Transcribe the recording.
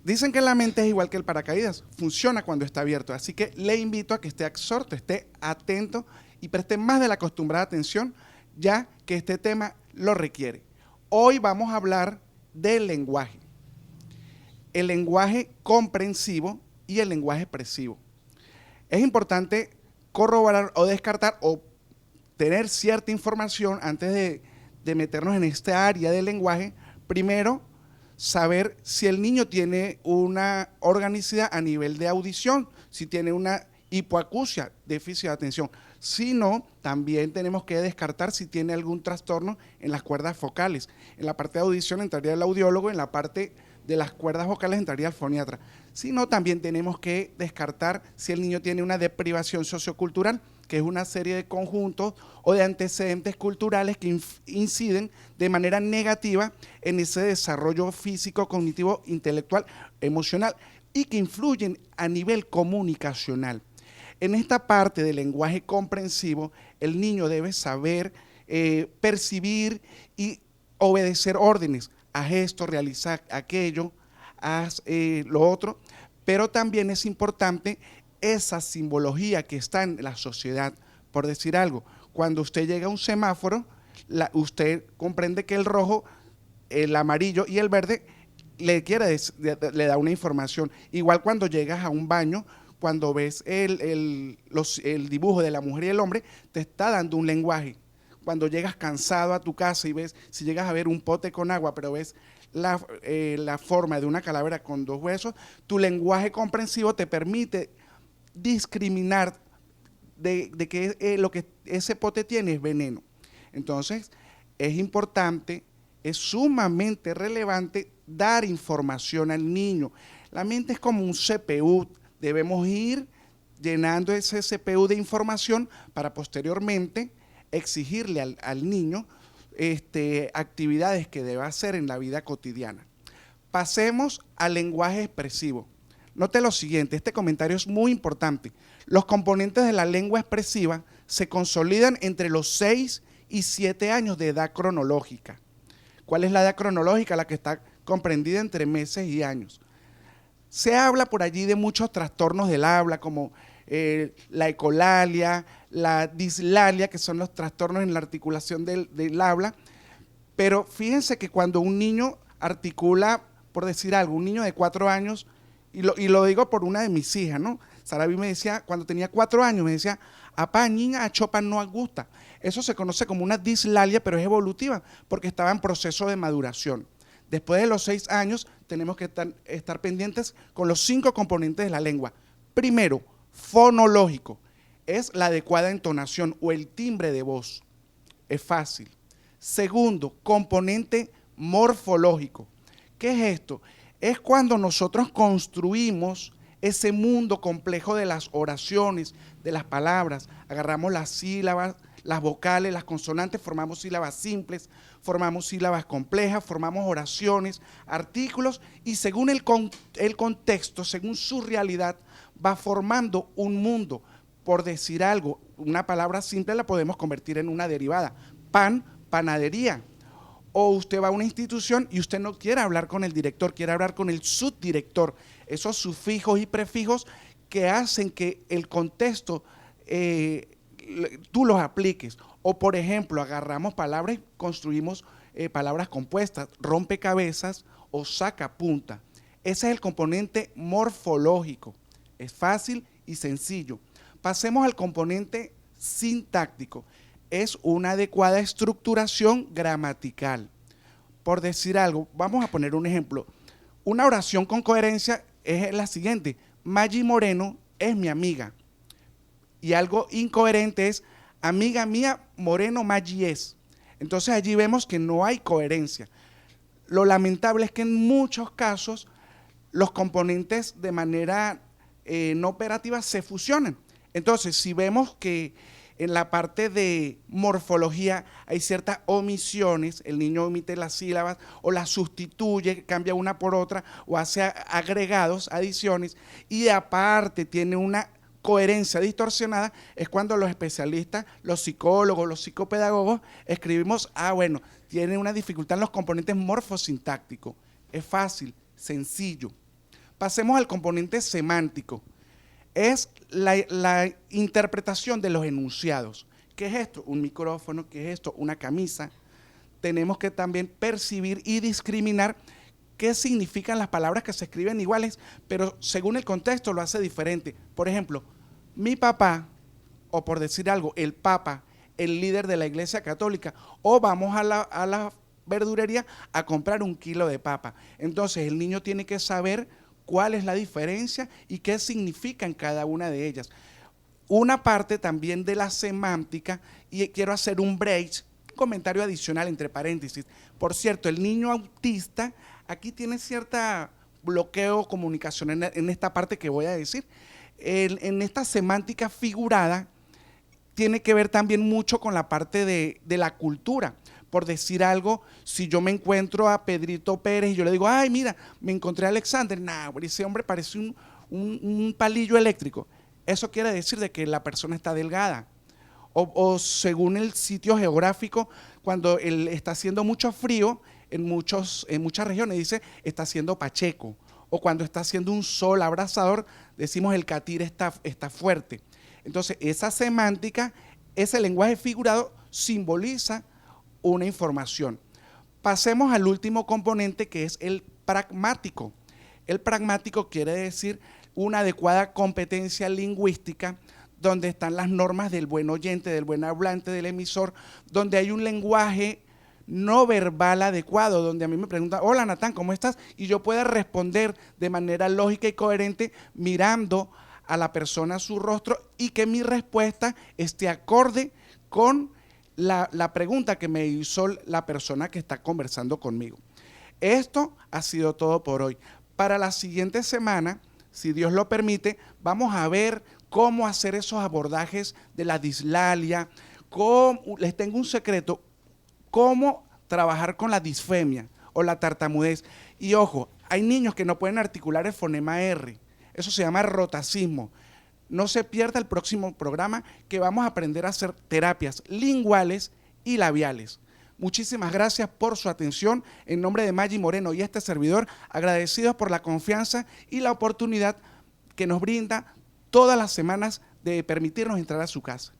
Dicen que la mente es igual que el paracaídas, funciona cuando está abierto, así que le invito a que esté absorto, esté atento y preste más de la acostumbrada atención, ya que este tema lo requiere. Hoy vamos a hablar del lenguaje. El lenguaje comprensivo y el lenguaje expresivo. Es importante corroborar o descartar o tener cierta información antes de meternos en esta área del lenguaje. Primero, saber si el niño tiene una organicidad a nivel de audición, si tiene una hipoacusia, déficit de atención. Si no, también tenemos que descartar si tiene algún trastorno en las cuerdas focales. En la parte de audición entraría el audiólogo, en la parte de las cuerdas vocales entraría el foniatra. Si no, también tenemos que descartar si el niño tiene una deprivación sociocultural, que es una serie de conjuntos o de antecedentes culturales que inciden de manera negativa en ese desarrollo físico, cognitivo, intelectual, emocional y que influyen a nivel comunicacional. En esta parte del lenguaje comprensivo, el niño debe saber percibir y obedecer órdenes, haz esto, realiza aquello, haz lo otro, pero también es importante esa simbología que está en la sociedad. Por decir algo, cuando usted llega a un semáforo, usted comprende que el rojo, el amarillo y el verde le da una información. Igual cuando llegas a un baño, cuando ves el dibujo de la mujer y el hombre, te está dando un lenguaje. Cuando llegas cansado a tu casa y ves, si llegas a ver un pote con agua, pero ves la forma de una calavera con dos huesos, tu lenguaje comprensivo te permite discriminar de que lo que ese pote tiene es veneno. Entonces, es importante, es sumamente relevante dar información al niño. La mente es como un CPU, debemos ir llenando ese CPU de información para posteriormente exigirle al niño actividades que deba hacer en la vida cotidiana. Pasemos al lenguaje expresivo. Note lo siguiente, este comentario es muy importante. Los componentes de la lengua expresiva se consolidan entre los 6 y 7 años de edad cronológica. ¿Cuál es la edad cronológica? La que está comprendida entre meses y años. Se habla por allí de muchos trastornos del habla, como la ecolalia, la dislalia, que son los trastornos en la articulación del habla, pero fíjense que cuando un niño articula, por decir algo, un niño de 4 años, y lo digo por una de mis hijas, ¿no? Saraví me decía, cuando tenía 4 años, me decía, apá, niña, a chopa no gusta. Eso se conoce como una dislalia, pero es evolutiva, porque estaba en proceso de maduración. Después de los 6 años, tenemos que estar pendientes con los 5 componentes de la lengua. Primero, fonológico, es la adecuada entonación o el timbre de voz, es fácil. Segundo, componente morfológico. ¿Qué es esto? Es cuando nosotros construimos ese mundo complejo de las oraciones, de las palabras, agarramos las sílabas, las vocales, las consonantes, formamos sílabas simples, formamos sílabas complejas, formamos oraciones, artículos y según el contexto, según su realidad, va formando un mundo. Por decir algo, una palabra simple la podemos convertir en una derivada, pan, panadería. O usted va a una institución y usted no quiere hablar con el director, quiere hablar con el subdirector. Esos sufijos y prefijos que hacen que el contexto tú los apliques. O por ejemplo, agarramos palabras y construimos palabras compuestas, rompecabezas o sacapunta. Ese es el componente morfológico. Es fácil y sencillo. Pasemos al componente sintáctico. Es una adecuada estructuración gramatical. Por decir algo, vamos a poner un ejemplo. Una oración con coherencia es la siguiente: Maggie Moreno es mi amiga. Y algo incoherente es amiga mía, Moreno Maggie es. Entonces allí vemos que no hay coherencia. Lo lamentable es que en muchos casos los componentes de manera no operativa se fusionan. Entonces, si vemos que en la parte de morfología hay ciertas omisiones, el niño omite las sílabas o las sustituye, cambia una por otra o hace agregados, adiciones, y aparte tiene una coherencia distorsionada es cuando los especialistas, los psicólogos, los psicopedagogos escribimos, bueno, tiene una dificultad en los componentes morfosintácticos. Es fácil, sencillo. Pasemos al componente semántico. Es la interpretación de los enunciados. ¿Qué es esto? Un micrófono. ¿Qué es esto? Una camisa. Tenemos que también percibir y discriminar qué significan las palabras que se escriben iguales, pero según el contexto lo hace diferente. Por ejemplo, mi papá, o por decir algo, el papa, el líder de la Iglesia Católica, o vamos a la verdurería a comprar 1 kilo de papa. Entonces el niño tiene que saber cuál es la diferencia y qué significan cada una de ellas. Una parte también de la semántica, y quiero hacer un break, un comentario adicional entre paréntesis. Por cierto, el niño autista aquí tiene cierto bloqueo comunicacional en esta parte que voy a decir. En esta semántica figurada tiene que ver también mucho con la parte de la cultura. Por decir algo, si yo me encuentro a Pedrito Pérez y yo le digo, ay, mira, me encontré a Alexander, ese hombre parece un palillo eléctrico. Eso quiere decir de que la persona está delgada. O según el sitio geográfico, cuando está haciendo mucho frío, en muchas regiones dice, está haciendo pacheco. O cuando está haciendo un sol abrasador, decimos el catire está fuerte. Entonces, esa semántica, ese lenguaje figurado simboliza una información. Pasemos al último componente, que es el pragmático. El pragmático quiere decir una adecuada competencia lingüística, donde están las normas del buen oyente, del buen hablante, del emisor, donde hay un lenguaje no verbal adecuado, donde a mí me preguntan, hola Natán, ¿cómo estás? Y yo pueda responder de manera lógica y coherente mirando a la persona a su rostro y que mi respuesta esté acorde con la pregunta que me hizo la persona que está conversando conmigo. Esto ha sido todo por hoy. Para la siguiente semana, si Dios lo permite, vamos a ver cómo hacer esos abordajes de la dislalia. Les tengo un secreto, cómo trabajar con la disfemia o la tartamudez. Y ojo, hay niños que no pueden articular el fonema R. Eso se llama rotacismo. No se pierda el próximo programa, que vamos a aprender a hacer terapias linguales y labiales. Muchísimas gracias por su atención. En nombre de Maggi Moreno y este servidor, agradecidos por la confianza y la oportunidad que nos brinda todas las semanas de permitirnos entrar a su casa.